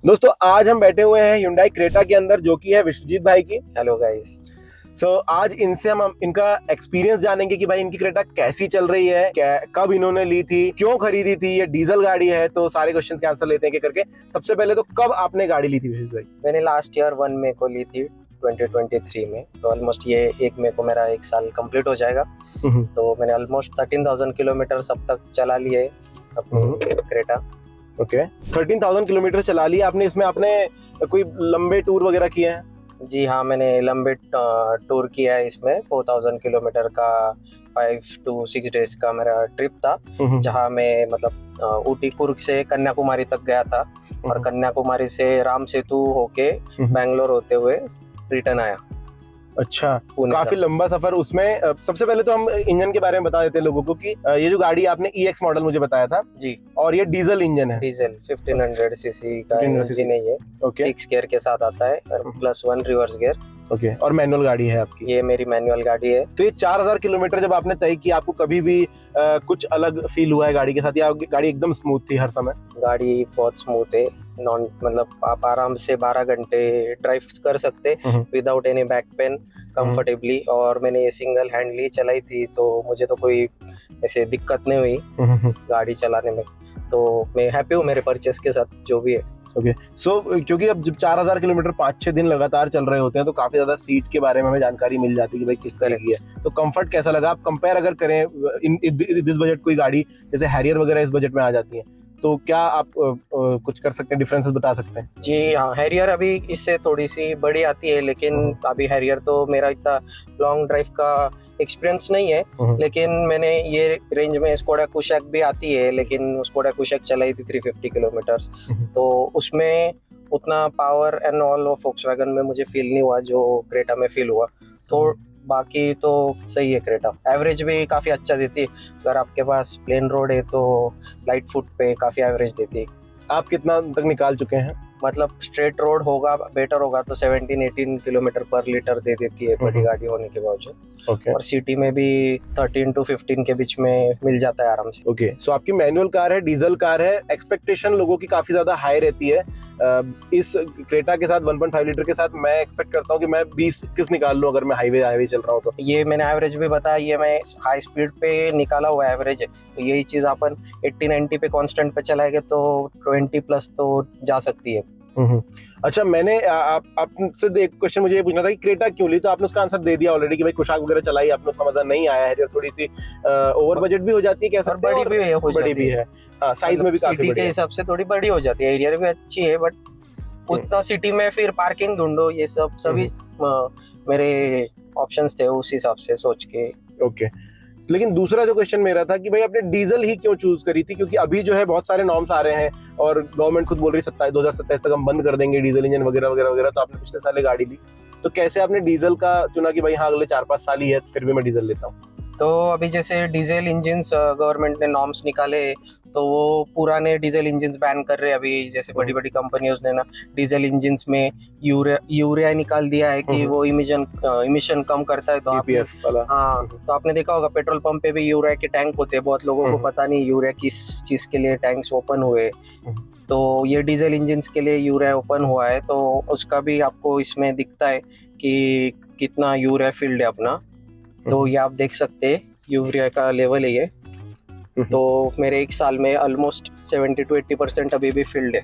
दोस्तों आज हम बैठे हुए हैं Hyundai क्रेटा के अंदर, जो कि है विश्वजीत भाई की। Hello guys. आज इनसे हम इनका एक्सपीरियंस जानेंगे कि भाई इनकी क्रेटा कैसी चल रही है, कब इन्होंने ली थी, क्यों खरीदी थी, ये डीजल गाड़ी है। तो सारे क्वेश्चंस के आंसर लेते हैं करके। सबसे पहले तो कब आपने गाड़ी ली थी विश्वजीत भाई? मैंने लास्ट ईयर 1 मई को ली थी 2023 में। तो ऑलमोस्ट ये 1 मई को मेरा 1 साल कंप्लीट हो जाएगा। तो मैंने ऑलमोस्ट 13,000 किलोमीटर अब तक चला लिए अपनी क्रेटा। ओके, 13,000 किलोमीटर चला लिया आपने। इसमें आपने कोई लंबे टूर वगैरह किए हैं? जी हाँ, मैंने लंबे टूर किया है इसमें। 4,000 किलोमीटर का 5 to 6 डेज का मेरा ट्रिप था, जहाँ मैं मतलब ऊटी कुर्ग से कन्याकुमारी तक गया था और कन्याकुमारी से राम सेतु होके बैंगलोर होते हुए रिटर्न आया। अच्छा, काफी लंबा सफर। उसमें सबसे पहले तो हम इंजन के बारे में बता देते हैं लोगों को कि ये जो गाड़ी आपने EX मॉडल मुझे बताया था जी, और ये डीजल इंजन है। डीजल 1500 सीसी का इंजन है ये। ओके 6 गियर के साथ आता है और +1 रिवर्स गियर। ओके, और मैनुअल गाड़ी है आपकी? ये मेरी मैनुअल गाड़ी है। तो ये 4,000 किलोमीटर जब आपने तय किया, आपको कभी भी कुछ अलग फील हुआ है गाड़ी के साथ, या गाड़ी एकदम स्मूथ थी हर समय? गाड़ी बहुत स्मूथ है। नॉन मतलब आप आराम से 12 घंटे ड्राइव कर सकते without any back pain comfortably. और मैंने ये सिंगल हैंडली चलाई थी, तो मुझे तो कोई ऐसे दिक्कत नहीं हुई गाड़ी चलाने में। तो मैं हैप्पी हूँ मेरे परचेस के साथ, जो भी है। ओके सो क्योंकि अब जब 4,000 किलोमीटर 5-6 दिन लगातार चल रहे होते हैं, तो काफी ज्यादा सीट के बारे में हमें जानकारी मिल जाती है कि भाई किस तरह की है। तो कंफर्ट कैसा लगा? आप कंपेयर अगर करें इस बजट कोई गाड़ी जैसे हैरियर वगैरह इस बजट में आ जाती है, तो क्या आप कुछ कर सकते हैं, डिफरेंसेस बता सकते हैं? जी हाँ, हैरियर अभी इससे थोड़ी सी बड़ी आती है, लेकिन अभी हैरियर तो मेरा इतना लॉन्ग ड्राइव का एक्सपीरियंस नहीं है। लेकिन मैंने ये रेंज में स्कोडा कुशक भी आती है, लेकिन स्कोडा कुशक चलाई थी 350 किलोमीटर्स। तो उसमें उतना power and all of Volkswagen में मुझे फील नहीं हुआ जो क्रेटा में फील हुआ। तो बाकी तो सही है, क्रेटा एवरेज भी काफ़ी अच्छा देती है। अगर आपके पास प्लेन रोड है तो लाइट फुट पे काफ़ी एवरेज देती है। आप कितना तक निकाल चुके हैं? मतलब स्ट्रेट रोड होगा बेटर होगा तो 17-18 किलोमीटर पर लीटर दे देती है बड़ी गाड़ी होने के बावजूद। और सिटी में भी 13 to 15 के बीच में मिल जाता है आराम से। ओके सो आपकी मैनुअल कार है, डीजल कार है, एक्सपेक्टेशन लोगों की काफी ज्यादा हाई रहती है। इस क्रेटा के साथ 1.5 लीटर के साथ मैं एक्सपेक्ट करता हूँ कि मैं 20-21 निकाल लूँ अगर मैं हाईवे चल रहा हूँ तो। ये मैंने एवरेज भी बताया, ये मैं हाई स्पीड पे निकाला हुआ एवरेज है। तो यही चीज अपन 80-90 पे कांस्टेंट पे चलाएंगे तो 20+ तो जा सकती है। अच्छा, मैंने आपसे एक क्वेश्चन मुझे ये पूछना था कि क्रेटा क्यों ली, तो आपने उसका आंसर दे दिया ऑलरेडी कि भाई कुशाक वगैरह चलाई आपने, उतना मजा नहीं आया है, जो थोड़ी सी ओवर बजट भी हो जाती है, कह सकते हैं, बड़ी भी है। साइज में भी काफी बड़ी के हिसाब से थोड़ी बड़ी हो जाती है। एरिया भी अच्छी है, बट उतना सिटी में फिर पार्किंग ढूंढो, ये सब सभी मेरे ऑप्शंस थे उस हिसाब से सोच के। ओके, लेकिन दूसरा जो क्वेश्चन मेरा था कि भाई आपने डीजल ही क्यों चूज करी थी? क्योंकि अभी जो है बहुत सारे नॉर्म्स आ रहे हैं और गवर्नमेंट खुद बोल रही 2027 तक हम बंद कर देंगे डीजल इंजन वगैरह वगैरह वगैरह। तो आपने पिछले साल गाड़ी ली, तो कैसे आपने डीजल का चुना कि भाई हाँ अगले 4-5 साल ही है फिर भी मैं डीजल लेता हूँ? तो अभी जैसे डीजल इंजन गवर्नमेंट ने नॉर्म्स निकाले, तो वो पुराने डीजल इंजन बैन कर रहे हैं अभी। जैसे बड़ी बड़ी कंपनियों ने ना डीजल इंजन में यूरिया निकाल दिया है कि वो इमिशन कम करता है। तो तो आपने देखा होगा पेट्रोल पंप पे भी यूरिया के टैंक होते हैं। बहुत लोगों को पता नहीं यूरिया किस चीज के लिए टैंक्स ओपन हुए। तो ये डीजल इंजन के लिए यूरिया ओपन हुआ है, तो उसका भी आपको इसमें दिखता है कि कितना यूरिया फील्ड है अपना। तो ये आप देख सकते हैं यूरिया का लेवल है ये। तो मेरे 1 साल में ऑलमोस्ट 70 to 80% अभी भी फील्ड है।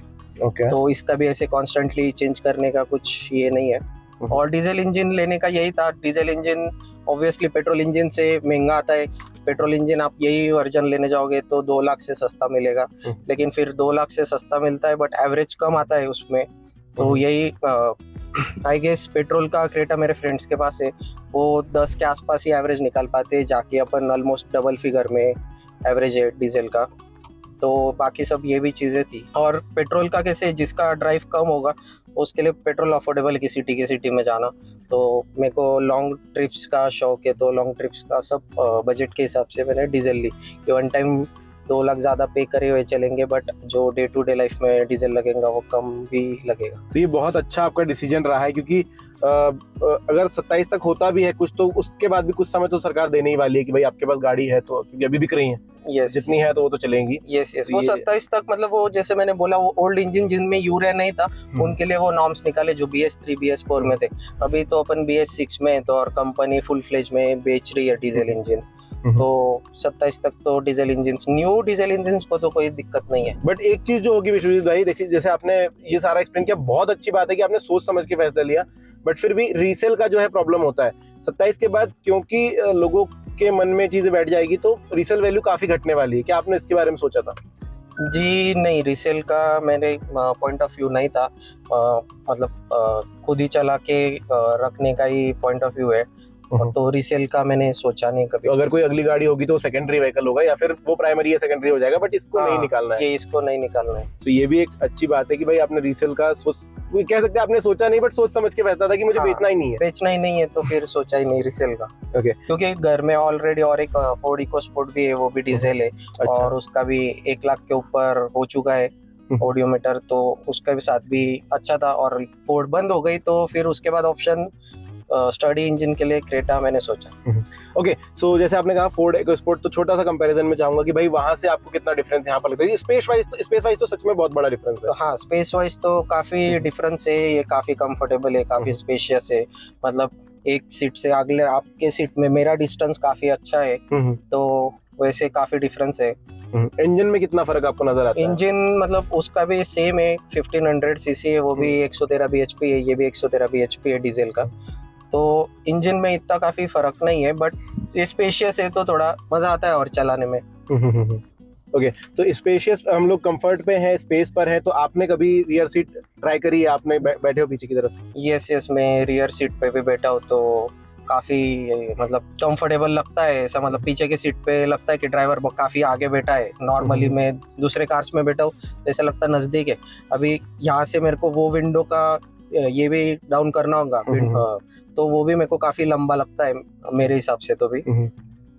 तो इसका भी ऐसे कॉन्स्टेंटली चेंज करने का कुछ ये नहीं है। और डीजल इंजन लेने का यही था। Diesel engine obviously petrol engine से महंगा आता है। पेट्रोल इंजन आप यही वर्जन लेने जाओगे तो 2 लाख से सस्ता मिलेगा, लेकिन फिर 2 लाख से सस्ता मिलता है बट एवरेज कम आता है उसमें। तो यही आई गेस पेट्रोल का क्रेटा मेरे फ्रेंड्स के पास है, वो 10 के आसपास ही एवरेज निकाल पाते हैं, जाके अपन ऑलमोस्ट डबल फिगर में एवरेज है डीजल का। तो बाकी सब ये भी चीज़ें थी। और पेट्रोल का कैसे, जिसका ड्राइव कम होगा उसके लिए पेट्रोल अफोर्डेबल की सिटी में जाना। तो मेरे को लॉन्ग ट्रिप्स का शौक है, तो लॉन्ग ट्रिप्स का सब बजट के हिसाब से मैंने डीजल ली कि वन टाइम 2 लाख ज़्यादा पे करे हुए चलेंगे, बट जो डे टू डे लाइफ में डीजल लगेगा वो कम भी लगेगा। तो ये बहुत अच्छा आपका डिसीजन रहा है, क्योंकि अगर 27 तक होता भी है कुछ, तो उसके बाद भी कुछ समय तो सरकार देने ही वाली है कि भाई आपके पास गाड़ी है, तो क्योंकि अभी बिक रही है, यस जितनी है तो वो तो चलेंगी। यस यस, तो वो ये- 27 तक, मतलब वो जैसे मैंने बोला, वो ओल्ड इंजन जिनमें यूरिया नहीं था उनके लिए वो नॉर्म्स निकाले जो BS3 BS4 में थे। अभी तो अपन BS6 में, तो और कंपनी फुल फ्लेज में बेच रही है डीजल इंजन, तो 27 तक तो diesel engine, new diesel engine को तो कोई दिक्कत नहीं है। बट एक चीज जो होगी विश्वजीत भाई, देखिए जैसे आपने ये सारा एक्सप्लेन किया, बहुत अच्छी बात है कि आपने सोच समझ के फैसला लिया, बट फिर भी रीसेल का जो है प्रॉब्लम होता है 27 के बाद, क्योंकि लोगों के मन में चीजें बैठ जाएगी तो रीसेल वैल्यू काफी घटने वाली है। क्या आपने इसके बारे में सोचा था? जी नहीं, रीसेल का मेरे पॉइंट ऑफ व्यू नहीं था, मतलब खुद ही चला के रखने का ही पॉइंट ऑफ व्यू है, तो रीसेल का मैंने सोचा नहीं कभी। तो अगर कोई अगली गाड़ी होगी तो सेकेंडरी व्हीकल होगा, या फिर वो प्राइमरी या सेकेंडरी हो जाएगा, बट इसको नहीं निकालना है। ये इसको नहीं निकालना है। तो ये भी एक अच्छी बात है कि भाई आपने रीसेल का कह सकते हैं आपने सोचा नहीं, बट सोच समझ के फैसला था कि मुझे बेचना ही नहीं है। बेचना ही नहीं है, तो फिर सोचा ही नहीं रीसेल का। ओके। क्योंकि घर में ऑलरेडी और एक फोर्ड इकोस्पोर्ट भी है, वो भी डीजल है, अच्छा। और उसका भी 1 लाख के ऊपर हो चुका है ओडियोमीटर, तो उसका भी साथ भी अच्छा था, और फोर्ड बंद हो गई, तो फिर उसके बाद ऑप्शन स्टडी इंजन के लिए क्रेटा मैंने सोचा। ओके, सो जैसे आपने कहा फोर्ड इकोस्पोर्ट, तो छोटा सा कंपैरिजन में चाहूंगा कि भाई वहां से आपको कितना डिफरेंस यहाँ पर लगता है? स्पेस वाइज तो सच में बहुत बड़ा डिफरेंस है। हाँ, स्पेस वाइज तो काफी डिफरेंस है, ये काफी कंफर्टेबल है, काफी स्पेशियस है, मतलब एक सीट से अगले आपके सीट में मेरा डिस्टेंस काफी अच्छा है, तो वैसे काफी डिफरेंस है। इंजन में कितना फर्क आपको नजर आता है? इंजन मतलब उसका भी सेम है, 1500 सीसी है, वो भी 113 bhp है, ये भी 113 bhp है डीजल का, तो इंजन में इतना काफी फर्क नहीं है, बट ये स्पेशियस है तो थोड़ा मजा आता है और चलाने में। ओके, तो स्पेशियस हम लोग कंफर्ट पे हैं, स्पेस पर है, तो आपने कभी रियर सीट ट्राई करी है? आपने बैठे हो पीछे की तरफ? यस, मैं रियर सीट पे भी बैठा हूँ, तो काफी मतलब कंफर्टेबल लगता है ऐसा, मतलब पीछे की सीट पे लगता है कि ड्राइवर काफी आगे बैठा है। नॉर्मली मैं दूसरे कार्स में बैठा हूँ तो ऐसा लगता है नजदीक है। अभी यहाँ से मेरे को वो विंडो का ये भी डाउन करना होगा, तो वो भी मेरे को काफी लंबा लगता है मेरे हिसाब से तो भी।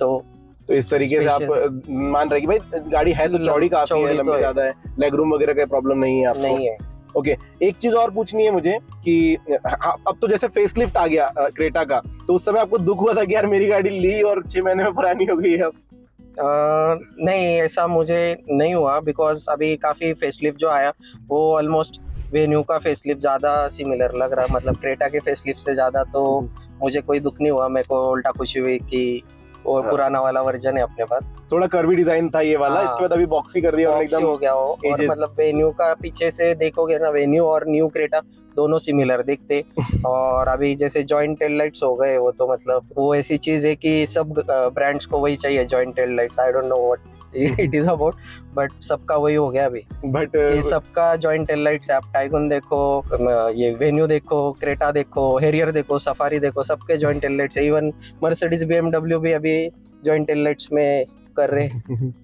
तो इस तरीके से आप मान रहे कि भाई गाड़ी है तो चौड़ी काफी है, लंबी ज्यादा है, लेग रूम वगैरह का प्रॉब्लम नहीं है आपको? नहीं है। ओके, एक चीज और पूछनी है मुझे कि अब तो जैसे फेसलिफ्ट आ गया क्रेटा का, तो उस समय आपको दुख हुआ था कि यार मेरी गाड़ी ली और 6 महीने में पुरानी हो गई है अब? नहीं, ऐसा मुझे नहीं हुआ, बिकॉज अभी काफी फेसलिफ्ट जो आया वो ऑलमोस्ट वेन्यू का फेसलिफ्ट ज्यादा सिमिलर लग रहा, मतलब क्रेटा के फेसलिफ्ट से ज्यादा, तो मुझे कोई दुख नहीं हुआ। मेरे को उल्टा खुशी हुई कि वो पुराना वाला वर्जन है अपने पास। थोड़ा कर्वी डिजाइन था ये वाला, इसके बाद अभी बॉक्सी कर दिया और एकदम हो गया वो, और मतलब वेन्यू का पीछे से देखोगे ना, वेन्यू और न्यू क्रेटा दोनों सिमिलर दिखते। और अभी जैसे जॉइंट टेल लाइट्स हो गए, वो तो मतलब वो ऐसी चीज है कि सब ब्रांड्स को वही चाहिए, joint tail lights. I don't know what it is about, but सबका वही हो गया अभी। बट सबका जॉइंट टेल लाइट्स, आप टाइगन देखो, ये वेन्यू देखो, क्रेटा देखो, हैरियर देखो, सफारी देखो, सबके joint tail lights. Even Mercedes BMW भी अभी जॉइंट टेल लाइट्स में कर रहे हैं।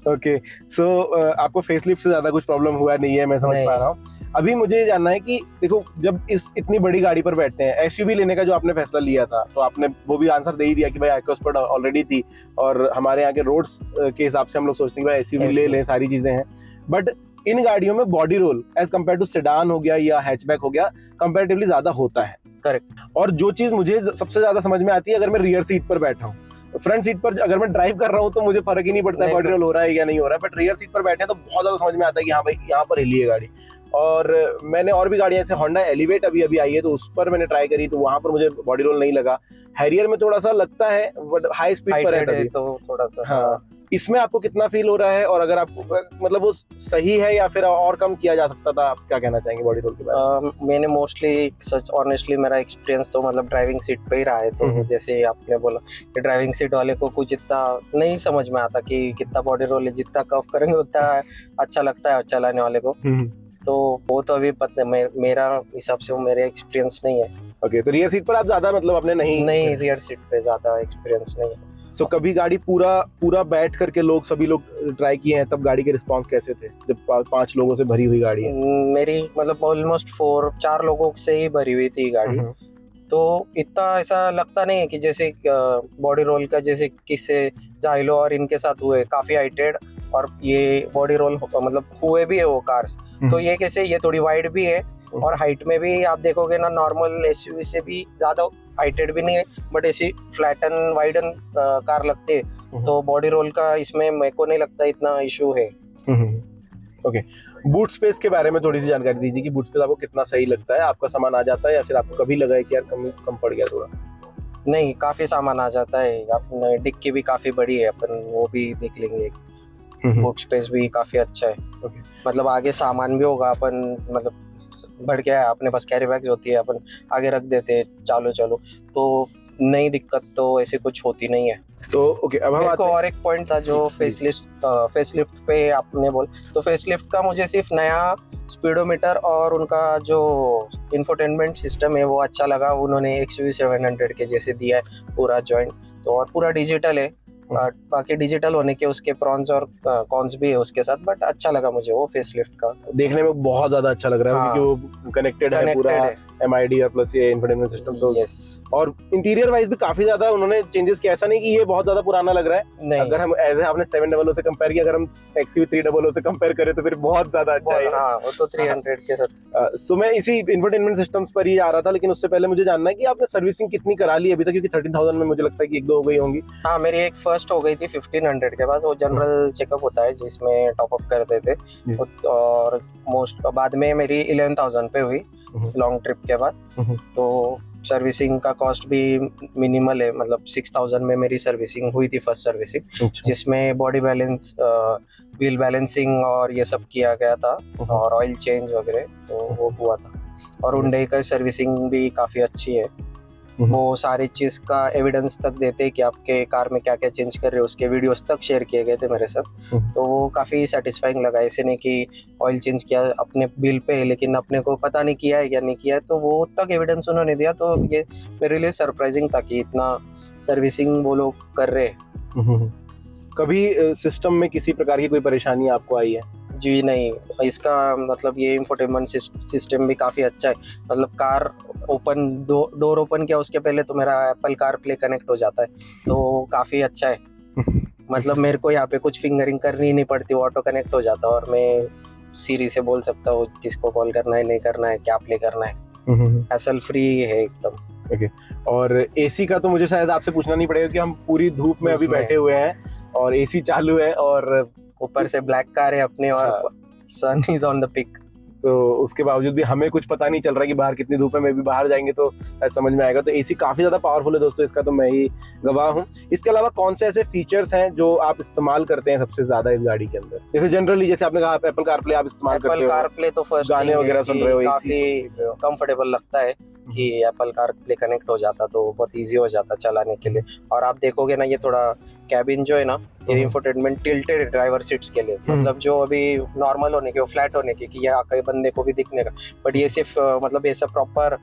ओके, सो आपको फेसलिफ्ट से ज्यादा कुछ प्रॉब्लम हुआ नहीं है, मैं समझ पा रहा हूँ। अभी मुझे जानना है कि देखो, जब इतनी बड़ी गाड़ी पर बैठते हैं, एसयूवी लेने का जो आपने फैसला लिया था, तो आपने वो भी आंसर दे ही दिया कि भाई इकोस्पोर्ट ऑलरेडी थी, और हमारे यहाँ के रोड्स के हिसाब से हम लोग सोचते हैं कि भाई एसयूवी ले लें, सारी चीजें हैं। बट इन गाड़ियों में body roll as compared to sedan हो गया या हैचबैक हो गया, कंपेरेटिवली ज्यादा होता है। करेक्ट। और जो चीज मुझे सबसे ज्यादा समझ में आती है, अगर मैं रियर सीट पर बैठा हूँ, फ्रंट सीट पर अगर मैं ड्राइव कर रहा हूँ तो मुझे फर्क ही नहीं पड़ता है बॉडी रोल हो रहा है या नहीं हो रहा है, बट रियर सीट पर बैठे हैं तो बहुत ज्यादा समझ में आता है कि हाँ भाई यहाँ पर हिली है गाड़ी। और मैंने और भी गाड़ियां, जैसे होंडा एलिवेट अभी आई है, तो उस पर मैंने ट्राई करी, तो वहां पर मुझे बॉडी रोल नहीं लगा। हैरियर में थोड़ा सा लगता है, बट हाई स्पीड पर है तो थोड़ा सा। हाँ, इसमें आपको कितना फील हो रहा है, और अगर आपको मतलब वो सही है या फिर और कम किया जा सकता था? आप क्या कहना चाहेंगे बॉडी रोल के बारे में? मैंने मोस्टली सच ऑनेस्टली मेरा एक्सपीरियंस तो मतलब ड्राइविंग सीट पे ही रहा है, तो जैसे आपने बोला कि ड्राइविंग सीट वाले को कुछ इतना नहीं समझ में आता कि कितना बॉडी रोल है, जितना कफ करेंगे उतना अच्छा लगता है चलाने वाले को। तो वो तो अभी पता मेरा हिसाब से वो मेरे एक्सपीरियंस नहीं है। ओके, तो रियर सीट पर आप ज्यादा मतलब अपने नहीं रियर सीट पे ज्यादा एक्सपीरियंस नहीं है। सो कभी गाड़ी पूरा बैठ करके सभी लोग ट्राई किए हैं, तब गाड़ी के रिस्पांस कैसे थे जब 5 लोगों से भरी हुई गाड़ी है? मेरी मतलब ऑलमोस्ट 4 लोगों से ही भरी हुई थी गाड़ी, तो इतना ऐसा लगता नहीं है कि जैसे बॉडी रोल का जैसे किससे जाइलो और इनके साथ हुए, काफी हाइटेड और ये बॉडी रोल मतलब हुए भी है वो कार्स। तो ये कैसे, ये थोड़ी वाइड भी है और हाइट में भी आप देखोगे ना नॉर्मल एसयूवी से भी ज्यादा हाइटेड भी नहीं है, बट ऐसी फ्लैटन वाइडन कार लगती है। तो बॉडी रोल का इसमें मेरे को नहीं लगता इतना इशू है। ओके, बूट स्पेस के बारे में थोड़ी सी जानकारी दीजिए कि बूट स्पेस आपको कितना सही लगता है, आपका सामान आ जाता है या फिर आपको कभी लगा है कि यार कम पड़ गया थोड़ा? नहीं, काफी सामान आ जाता है। अपने डिक्की भी काफी बड़ी है, अपन वो भी देख लेंगे। बूट स्पेस भी काफी अच्छा है। ओके, मतलब आगे सामान भी होगा, अपन मतलब बढ़ गया है अपने पास कैरी बैग्स होती है, अपन आगे रख देते हैं चालो तो नई दिक्कत तो ऐसी कुछ होती नहीं है। तो ओके, अब हम मेरे आते को हैं। और एक पॉइंट था जो फेसलिफ्ट पे आपने तो फेसलिफ्ट का मुझे सिर्फ नया स्पीडोमीटर और उनका जो इंफोटेनमेंट सिस्टम है वो अच्छा लगा। उन्होंने XUV 700 के जैसे दिया है पूरा जॉइंट, तो और पूरा डिजिटल है। बाकी डिजिटल होने के उसके प्रॉन्स और कॉन्स भी है उसके साथ, बट अच्छा लगा मुझे वो फेसलिफ्ट का। देखने में बहुत ज्यादा अच्छा लग रहा है, हाँ, क्योंकि वो कनेक्टेड है पूरा MID और प्लस ये इंफोटेनमेंट सिस्टम। तो यस, और इंटीरियर वाइज भी काफी ज्यादा उन्होंने चेंजेस किया, ऐसा नहीं कि ये बहुत ज्यादा पुराना लग रहा है। नहीं, अगर हम एज आपने 700 से कंपेयर किया, अगर हम XUV 300 से कंपेयर करें तो फिर बहुत ज्यादा अच्छा है। हाँ, वो तो 300 के साथ। सो मैं इसी इंफोटेनमेंट सिस्टम्स पर ही आ रहा था, लेकिन उससे पहले मुझे जानना है कि आपने सर्विसिंग कितनी करा ली अभी तक, क्योंकि 13,000 में मुझे लगता है कि 1-2 हो गई होंगी। हाँ, मेरी एक फर्स्ट हो गई थी 1500 के पास। वो जनरल चेकअप होता है जिसमें टॉपअप करते थे, और मोस्ट बाद में मेरी 11,000 पे हुई लॉन्ग ट्रिप के बाद। तो सर्विसिंग का कॉस्ट भी मिनिमल है, मतलब 6,000 में मेरी सर्विसिंग हुई थी, फर्स्ट सर्विसिंग, जिसमें बॉडी बैलेंस, व्हील बैलेंसिंग और ये सब किया गया था, और ऑयल चेंज वगैरह तो वो हुआ था। और हुंडई का सर्विसिंग भी काफ़ी अच्छी है। वो सारी चीज़ का एविडेंस तक देते हैं कि आपके कार में क्या क्या चेंज कर रहे हो, उसके वीडियोस तक शेयर किए गए थे मेरे साथ। तो वो काफ़ी सेटिस्फाइंग लगा। ऐसे नहीं कि ऑयल चेंज किया अपने बिल पे, लेकिन अपने को पता नहीं किया है या नहीं किया है, तो वो तक एविडेंस उन्होंने दिया। तो ये मेरे लिए सरप्राइजिंग था कि इतना सर्विसिंग वो लोग कर रहे हैं। कभी सिस्टम में किसी प्रकार की कोई परेशानी आपको आई है? जी नहीं, इसका मतलब ये इंफोटेनमेंट सिस्टम भी काफ़ी अच्छा है। मतलब कार ओपन, डोर ओपन किया उसके पहले तो मेरा एप्पल कार प्ले कनेक्ट हो जाता है, तो काफ़ी अच्छा है। मतलब मेरे को यहाँ पे कुछ फिंगरिंग करनी ही नहीं पड़ती, ऑटो कनेक्ट हो जाता है, और मैं सीरी से बोल सकता हूँ किसको कॉल करना है, नहीं करना है, क्या प्ले करना है। हैसल फ्री है एकदम। ओके, और एसी का तो मुझे शायद आपसे पूछना नहीं पड़ेगा कि हम पूरी धूप में अभी बैठे हुए हैं और एसी चालू है, और ऊपर से ब्लैक कार है अपने, और सन इज ऑन द पिक। तो उसके बावजूद भी हमें कुछ पता नहीं चल रहा कि बाहर कितनी धूप है। मैं भी बाहर जाएंगे तो समझ में आएगा। तो एसी काफी ज्यादा पावरफुल है दोस्तों, इसका तो मैं ही गवाह हूँ। इसके अलावा कौन से ऐसे फीचर्स हैं जो आप इस्तेमाल करते हैं सबसे ज्यादा इस गाड़ी के अंदर? जैसे जनरली, जैसे आपने कहा एप्पल कारप्ले आप इस्तेमाल करते हो, एप्पल कारप्ले तो फर्स्ट गाने वगैरह सुन रहे हो, काफी कंफर्टेबल लगता है कि एप्पल कारप्ले कनेक्ट हो जाता तो बहुत इजी हो जाता चलाने के लिए। और आप देखोगे ना, ये थोड़ा कैबिन जो है ना, ये इंफोटेनमेंट टिल्टेड ड्राइवर सीट्स के लिए, मतलब जो अभी नॉर्मल होने के, वो फ्लैट होने के, कि ये कई बंदे को भी दिखने का, बट ये सिर्फ मतलब ऐसा प्रॉपर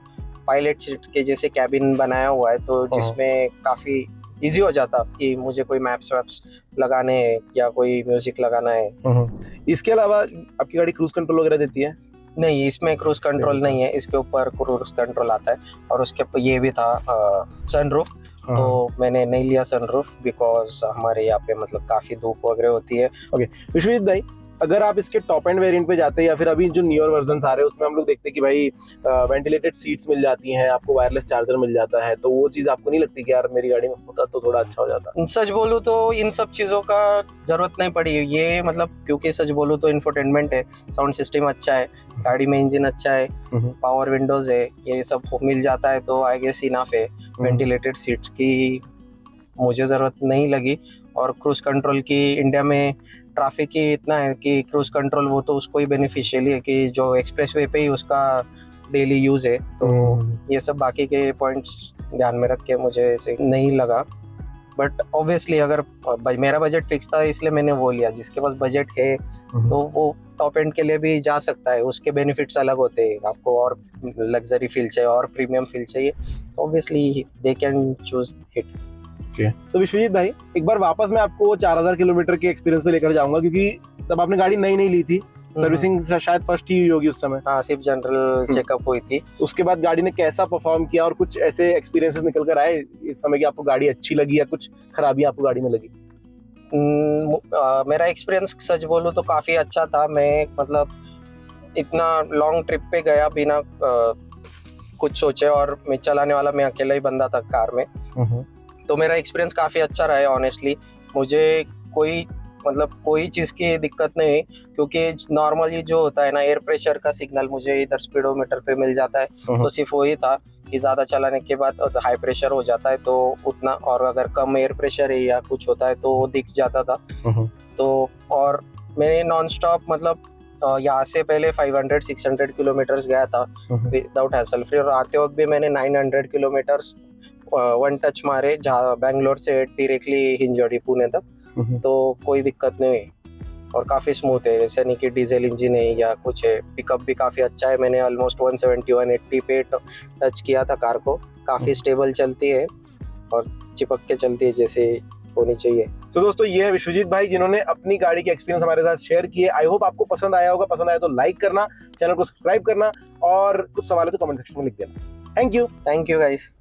पायलट सीट के जैसे कैबिन बनाया हुआ है, तो जिसमें काफी इजी हो जाता कि मुझे कोई मैप्स वैप्स लगाने हैं या कोई म्यूजिक लगाना है। इसके अलावा आपकी गाड़ी क्रूज कंट्रोल वगैरह देती है? नहीं, इसमें क्रूज कंट्रोल नहीं है, इसके ऊपर क्रूज कंट्रोल आता है, और उसके ऊपर ये भी था सनरूफ। तो मैंने नहीं लिया सनरूफ बिकॉज हमारे यहाँ पे मतलब काफी धूप वगैरह होती है। ओके, विश्वजीत भाई, अगर आप इसके टॉप एंड वेरिएंट पे जाते हैं या फिर अभी जो न्यूअर वर्जन्स आ रहे हैं उसमें हम लोग देखते हैं कि भाई वेंटिलेटेड सीट्स मिल जाती हैं, आपको वायरलेस चार्जर मिल जाता है, तो वो चीज़ आपको नहीं लगती कि यार मेरी गाड़ी में होता तो थोड़ा अच्छा हो जाता? सच बोलूँ तो इन सब चीज़ों का जरूरत नहीं पड़ी ये, मतलब क्योंकि सच बोलूँ तो इंफोटेनमेंट है, साउंड सिस्टम अच्छा है, गाड़ी में इंजन अच्छा है, पावर विंडोज है, ये सब मिल जाता है, तो आई गेस इनफ है। वेंटिलेटेड सीट्स की मुझे ज़रूरत नहीं लगी। और क्रूज कंट्रोल की इंडिया में ट्रैफिक ही इतना है कि क्रूज कंट्रोल वो तो उसको ही बेनिफिशियल है कि जो एक्सप्रेसवे पे ही उसका डेली यूज़ है। तो ये सब बाकी के पॉइंट्स ध्यान में रख के मुझे ऐसे नहीं लगा। बट ऑब्वियसली अगर मेरा बजट फिक्स था इसलिए मैंने वो लिया। जिसके पास बजट है तो वो टॉप एंड के लिए भी जा सकता है, उसके बेनिफिट्स अलग होते हैं। आपको और लग्जरी फील चाहिए और प्रीमियम फील चाहिए तो obviously they can choose it. तो विश्वजीत भाई, एक बार वापस मैं आपको 4000 किलोमीटर के एक्सपीरियंस पे लेकर जाऊंगा, क्योंकि तब आपने गाड़ी नई नहीं ली थी, सर्विसिंग शायद फर्स्ट ही हुई होगी उस समय। हाँ, सिर्फ जनरल चेकअप हुई थी। उसके बाद गाड़ी ने कैसा परफॉर्म किया और कुछ ऐसे एक्सपीरियंसेस निकल कर आए इस समय की आपको गाड़ी अच्छी लगी या कुछ खराबी आपको गाड़ी में लगी? मेरा एक्सपीरियंस सच बोलूँ तो काफ़ी अच्छा था। मैं मतलब इतना लॉन्ग ट्रिप पे गया बिना कुछ सोचे, और मैं चलाने वाला मैं अकेला ही बंदा था कार में। तो मेरा एक्सपीरियंस काफ़ी अच्छा रहा है ऑनेस्टली। मुझे कोई कोई चीज़ की दिक्कत नहीं हुई, क्योंकि नॉर्मली जो होता है ना एयर प्रेशर का सिग्नल मुझे इधर स्पीडोमीटर पे मिल जाता है। तो सिर्फ वही था कि ज़्यादा चलाने के बाद हाई प्रेशर हो जाता है तो उतना, और अगर कम एयर प्रेशर है या कुछ होता है तो वो दिख जाता था। तो और मैंने नॉन स्टॉप यहाँ से पहले 500-600 किलोमीटर्स गया था विदाउट हैसल फ्री, और आते वक्त भी मैंने 900 किलोमीटर्स वन टच मारे, जहाँ बैंगलोर से डायरेक्टली हिंजौड़ी पुणे तक। तो कोई दिक्कत नहीं हुई और काफ़ी स्मूथ है, ऐसा नहीं कि डीजल इंजन है या कुछ है। पिकअप भी काफ़ी अच्छा है, मैंने ऑलमोस्ट 170-180 पे टच किया था कार को। काफ़ी स्टेबल चलती है और चिपक के चलती है जैसे होनी चाहिए। तो दोस्तों ये है विश्वजीत भाई जिन्होंने अपनी गाड़ी के एक्सपीरियंस हमारे साथ शेयर किए। आई होप आपको पसंद आया होगा। पसंद आया तो लाइक करना, चैनल को सब्सक्राइब करना, और कुछ सवाल है तो कमेंट सेक्शन में लिख देना। Thank you guys.